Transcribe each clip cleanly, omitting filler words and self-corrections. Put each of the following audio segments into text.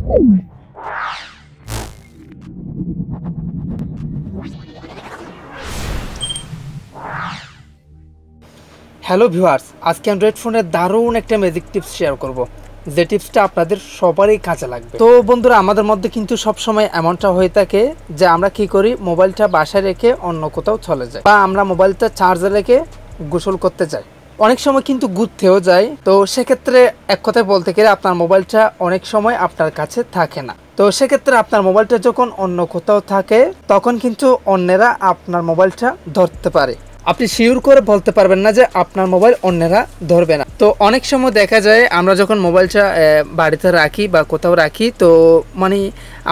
Hello viewers, আজকে Android ফোনের দারুণ একটা ম্যাজিক টিপস শেয়ার করব, যে টিপসটা আপনাদের সবারই কাজে লাগবে। তো বন্ধুরা, আমাদের মধ্যে কিন্তু সব সময় এমনটা হয়ে থাকে যে আমরা কি করি, মোবাইলটা বাসায় রেখে অন্য কোথাও চলে যাই, বা আমরা মোবাইলটা চার্জে রেখে গোসল করতে যাই, অনেক সময় কিন্তু ঘুরতেও যায়। তো সেক্ষেত্রে এক কথায় বলতে গেলে আপনার মোবাইলটা অনেক সময় আপনার কাছে থাকে না। তো সেক্ষেত্রে আপনার মোবাইলটা যখন অন্য কোথাও থাকে, তখন কিন্তু অন্যেরা আপনার মোবাইলটা ধরতে পারে। আপনি শিওর করে বলতে পারবেন না যে আপনার মোবাইল অন্যেরা ধরবে না। তো অনেক সময় দেখা যায় আমরা যখন মোবাইলটা বাড়িতে রাখি বা কোথাও রাখি, তো মানে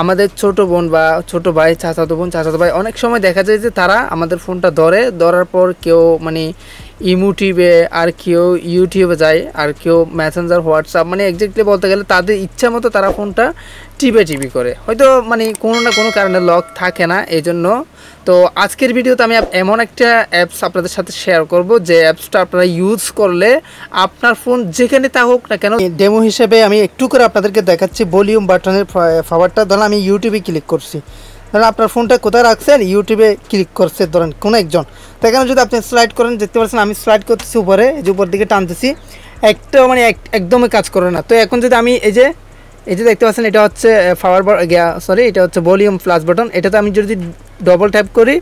আমাদের ছোট বোন বা ছোট ভাই, চাচাতো বোন, চাচাতো ভাই, অনেক সময় দেখা যায় যে তারা আমাদের ফোনটা ধরার পর কেউ মানে ইমোটিভে, আর কেউ ইউটিউবে যায়, আর কেউ মেসেঞ্জার, হোয়াটসঅ্যাপ, মানে এক্স্যাক্টলি বলতে গেলে তাদের ইচ্ছা মতো তারা ফোনটা টিপি করে, হয়তো মানে কোনো না কোনো কারণে লক থাকে না এই জন্য। তো আজকের ভিডিওতে আমি এমন একটা অ্যাপস আপনাদের সাথে শেয়ার করব, যে অ্যাপসটা আপনারা ইউজ করলে আপনার ফোন যেখানে থাকুক না কেন, ডেমো হিসেবে আমি একটু করে আপনাদেরকে দেখাচ্ছি। ভলিউম বাটনের পাওয়ারটা ধরেন আমি ইউটিউবে ক্লিক করছি, ধরেন আপনার ফোনটা কোথায় রাখছেন, ইউটিউবে ক্লিক করছে ধরেন কোনো একজন, তো এখানে যদি আপনি স্লাইড করেন, দেখতে পাচ্ছেন আমি স্লাইড করতেছি উপরে, এই যে উপর দিকে টানতেছি, একটা মানে একদমই কাজ করে না। তো এখন যদি আমি এই যে দেখতে পাচ্ছেন, এটা হচ্ছে এটা হচ্ছে ভলিউম প্লাস বাটন, এটাতে আমি যদি ডবল ট্যাপ করি,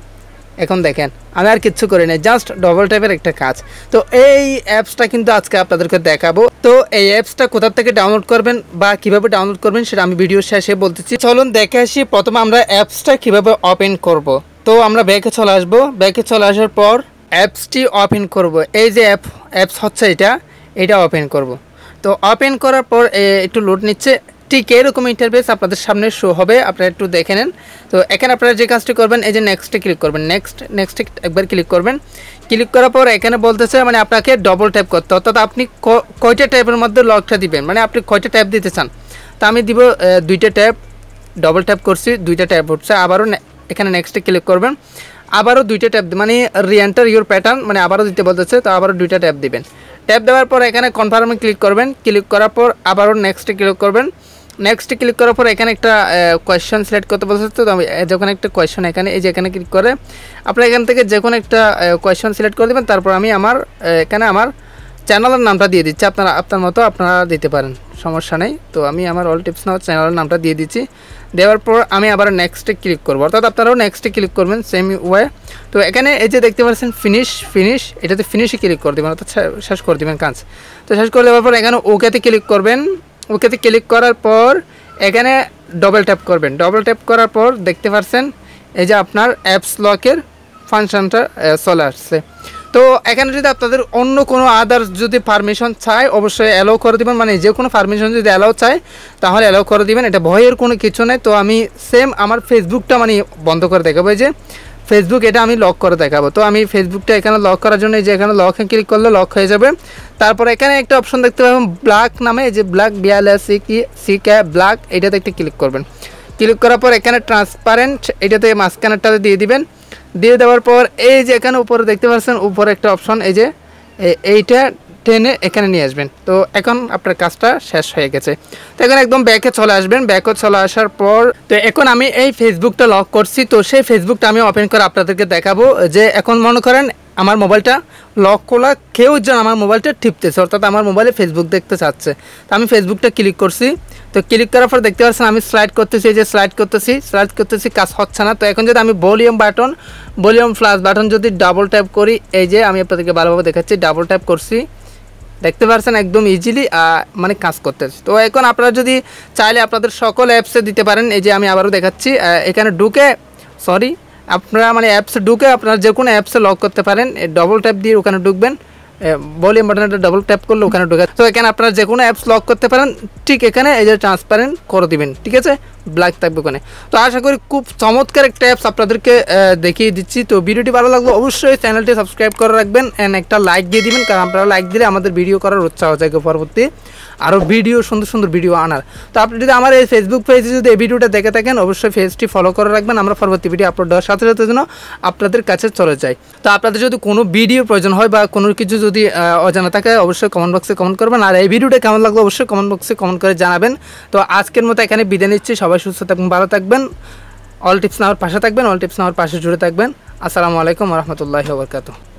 এখন দেখেন আমি আর কিচ্ছু করি না, জাস্ট ডবল ট্যাপের একটা কাজ। তো এই অ্যাপসটা কিন্তু আজকে আপনাদেরকে দেখাবো। তো এই অ্যাপসটা কোথা থেকে ডাউনলোড করবেন বা কিভাবে ডাউনলোড করবেন সেটা আমি ভিডিও শেষে বলতেছি। চলুন দেখে আসি প্রথমে আমরা অ্যাপসটা কিভাবে ওপেন করব। তো আমরা ব্যাকে চলে আসবো, ব্যাকে চলে আসার পর অ্যাপসটি ওপেন করব। এই যে অ্যাপস হচ্ছে এটা ওপেন করব। তো ওপেন করার পর একটু লোড নিচ্ছে, ঠিক এরকম ইন্টারফেস আপনাদের সামনে শো হবে, আপনারা একটু দেখে নেন। তো এখানে আপনারা যে কাজটি করবেন, এই যে নেক্সটে ক্লিক করবেন, নেক্সটে একবার ক্লিক করবেন। ক্লিক করার পর এখানে বলতেছে মানে আপনাকে ডবল ট্যাপ করতে, অর্থাৎ আপনি কয়টা ট্যাপের মধ্যে লকটা দিবেন, মানে আপনি কয়টা ট্যাপ দিতে চান। তো আমি দিব 2টা ট্যাপ, ডবল ট্যাপ করছি, 2টা ট্যাপ উঠছে। আবারও এখানে নেক্সটে ক্লিক করবেন, আবারও 2টা ট্যাপ, মানে রিএন্টার ইউর প্যাটার্ন, মানে আবারও দিতে বলতেছে, তো আবারও 2টা ট্যাপ দিবেন। ট্যাপ দেওয়ার পর এখানে কনফার্মে ক্লিক করবেন, ক্লিক করার পর আবারও নেক্সটে ক্লিক করবেন। নেক্সটে ক্লিক করার পর এখানে একটা কোয়েশ্চেন সিলেক্ট করতে বলছে, তো আমি যখন একটা কোয়েশ্চেন এখানে এই যে এখানে ক্লিক করে আপনারা এখান থেকে যে কোনো একটা কোয়েশ্চেন সিলেক্ট করে দেবেন। তারপর আমি এখানে আমার চ্যানেলের নামটা দিয়ে দিচ্ছি, আপনার মতো আপনারা দিতে পারেন, সমস্যা নেই। তো আমি আমার অল টিপস নাও চ্যানেলের নামটা দিয়ে দিচ্ছি। দেওয়ার পর আমি আবার নেক্সটে ক্লিক করবো, অর্থাৎ আপনারাও নেক্সটে ক্লিক করবেন সেম ওয়ে। তো এখানে এই যে দেখতে পাচ্ছেন ফিনিশ, এটাতে ফিনিশে ক্লিক করে দেবেন, অর্থাৎ শেষ করে দেবেন কাজ। তো শেষ করে দেওয়ার পর এখানে ওকেতে ক্লিক করবেন। ওকেতে ক্লিক করার পর এখানে ডবল ট্যাপ করবেন। ডবল ট্যাপ করার পর দেখতে পাচ্ছেন এই যে আপনার অ্যাপস লকের ফাংশনটা চলে আসছে। তো এখানে যদি আপনাদের অন্য কোনো আদার্স যদি পারমিশন চাই, অবশ্যই অ্যালাউ করে দেবেন, মানে যে কোনো পারমিশন যদি অ্যালাউ চাই তাহলে অ্যালাউ করে দেবেন, এটা ভয়ের কোনো কিছু নেই। তো আমি সেম আমার ফেসবুকটা মানে বন্ধ করে দেখাবো, এই যে ফেসবুক, এটা আমি লক করে দেখাবো। তো আমি ফেসবুকটা এখানে লক করার জন্য এই যে এখানে লকে ক্লিক করলে লক হয়ে যাবে। তারপর এখানে একটা অপশন দেখতে পাবেন ব্ল্যাক নামে, এই যে ব্ল্যাক BLACK ব্ল্যাক, এটাতে একটা ক্লিক করবেন। ক্লিক করার পর এখানে ট্রান্সপারেন্ট, এটাতে মাঝখানেরটাতে দিয়ে দিবেন। দিয়ে দেওয়ার পর এই যে এখানে উপরে দেখতে পাচ্ছেন উপরে একটা অপশন, এই যে এইটা টেনে এখানে নিয়ে আসবেন। তো এখন আপনার কাজটা শেষ হয়ে গেছে। তো এখন একদম ব্যাকে চলে আসবেন। ব্যাকে চলে আসার পর তো এখন আমি এই ফেসবুকটা লক করছি, তো সেই ফেসবুকটা আমি ওপেন করে আপনাদেরকে দেখাবো। যে এখন মনে করেন আমার মোবাইলটা লক খোলা, কেউ যেন আমার মোবাইলটা টিপতেছে, অর্থাৎ আমার মোবাইলে ফেসবুক দেখতে চাচ্ছে। তো আমি ফেসবুকটা ক্লিক করছি। তো ক্লিক করার পর দেখতে পাচ্ছেন আমি স্লাইড করতেছি, এই যে স্লাইড করতেছি, কাজ হচ্ছে না। তো এখন যদি আমি ভলিউম প্লাস বাটন যদি ডাবল ট্যাপ করি, এই যে আমি আপনাদেরকে ভালোভাবে দেখাচ্ছি, ডাবল ট্যাপ করছি, দেখতে পাচ্ছেন একদম ইজিলি মানে কাজ করতেছে। তো এখন আপনারা যদি চাইলে আপনাদের সকল অ্যাপসে দিতে পারেন। এই যে আমি আবারও দেখাচ্ছি, এখানে আপনারা মানে অ্যাপসে ঢুকে আপনারা যে কোনো অ্যাপসে লক করতে পারেন। ডবল ট্যাপ দিয়ে ওখানে ঢুকবেন, ভলিউম বাটনটা ডবল ট্যাপ করলে ওখানে ঢুকে। তো এখানে আপনারা যে কোনো অ্যাপস লক করতে পারেন, ঠিক এখানে এই যে ট্রান্সপারেন্ট করে দিবেন, ঠিক আছে, ব্ল্যাক থাকবে ওখানে। তো আশা করি খুব চমৎকার একটা অ্যাপস আপনাদেরকে দেখিয়ে দিচ্ছি। তো ভিডিওটি ভালো লাগলে অবশ্যই চ্যানেলটি সাবস্ক্রাইব করে রাখবেন, অ্যান্ড একটা লাইক দিয়ে দিবেন, কারণ আপনারা লাইক দিলে আমাদের ভিডিও করার উৎসাহ জাগে পরবর্তী। আরও ভিডিও সুন্দর সুন্দর ভিডিও আনার। তো আপনি যদি আমার এই ফেসবুক পেজে যদি এই ভিডিওটা দেখে থাকেন অবশ্যই পেজটি ফলো করে রাখবেন, আমরা পরবর্তী ভিডিও আপলোড দেওয়ার সাথে সাথে যেন আপনাদের কাছে চলে যায়। তো আপনাদের যদি কোনো ভিডিও প্রয়োজন হয় বা কোনো কিছু যদি অজানা থাকে অবশ্যই কমেন্ট বক্সে কমেন্ট করবেন, আর এই ভিডিওটা কেমন লাগলো অবশ্যই কমেন্ট বক্সে কমেন্ট করে জানাবেন। তো আজকের মতো এখানে বিদায় নিচ্ছি, সবাই সুস্থ থাকবেন, ভালো থাকবেন, অল টিপস নাওয়ার পাশে থাকবেন, অল টিপস নাওয়ার পাশে জুড়ে থাকবেন। আসসালামু আলাইকুম ওয়া রাহমাতুল্লাহি ওয়া বারাকাতুহু।